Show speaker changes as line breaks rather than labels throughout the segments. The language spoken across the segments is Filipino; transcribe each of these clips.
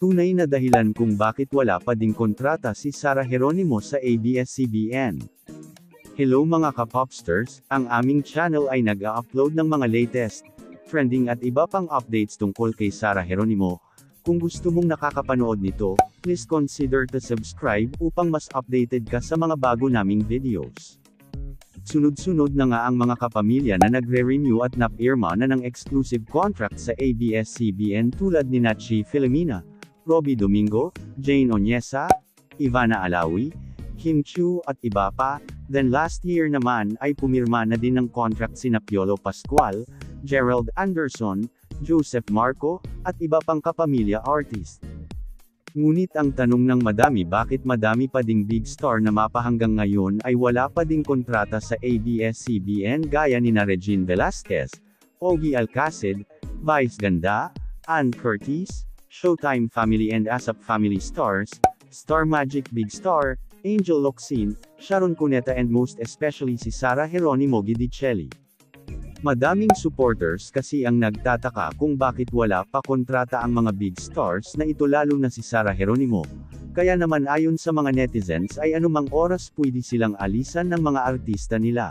tunay na dahilan kung bakit wala pa ding kontrata si Sara Geronimo sa ABS-CBN. Hello mga ka-popsters, ang aming channel ay nag-a-upload ng mga latest, trending at iba pang updates tungkol kay Sara Geronimo. Kung gusto mong nakakapanood nito, please consider to subscribe upang mas updated ka sa mga bago naming videos. Sunod-sunod na nga ang mga kapamilya na nagre-renew at napirma na ng exclusive contract sa ABS-CBN tulad ni Chi Filomena, Robbie Domingo, Jane Onyesa, Ivana Alawi, Kim Chiu at iba pa. Then last year naman ay pumirma na din ng contract sina Piolo Pascual, Gerald Anderson, Joseph Marco, at iba pang kapamilya artist. Ngunit ang tanong ng madami, bakit madami pa ding big star na mapa hanggang ngayon ay wala pa ding kontrata sa ABS-CBN gaya ni Regine Velasquez, Ogie Alcacid, Vice Ganda, Ann Curtis, Showtime Family and ASAP Family stars, Star Magic Big Star, Angel Locsin, Sharon Cuneta and most especially si Sara Geronimo Gidicelli. Madaming supporters kasi ang nagtataka kung bakit wala pa kontrata ang mga big stars na ito, lalo na si Sara Geronimo. Kaya naman ayon sa mga netizens ay anumang oras pwede silang alisan ng mga artista nila.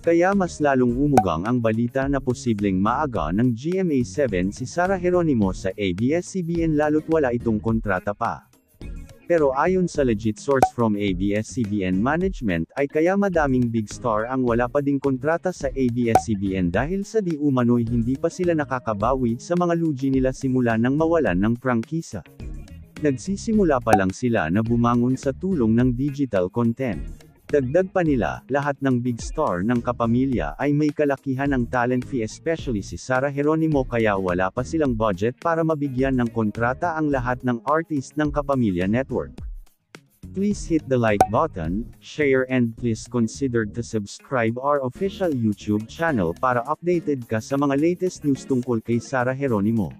Kaya mas lalong umugang ang balita na posibleng maaga ng GMA7 si Sara Geronimo sa ABS-CBN lalo't wala itong kontrata pa. Pero ayon sa legit source from ABS-CBN management ay kaya madaming big star ang wala pa ding kontrata sa ABS-CBN dahil sa di umano'y hindi pa sila nakakabawi sa mga lugi nila simula nang mawalan ng prangkisa. Nagsisimula pa lang sila na bumangon sa tulong ng digital content. Dagdag pa nila, lahat ng big star ng kapamilya ay may kalakihan ng talent fee, especially si Sara Geronimo, kaya wala pa silang budget para mabigyan ng kontrata ang lahat ng artist ng Kapamilya Network. Please hit the like button, share and please consider to subscribe our official YouTube channel para updated ka sa mga latest news tungkol kay Sara Geronimo.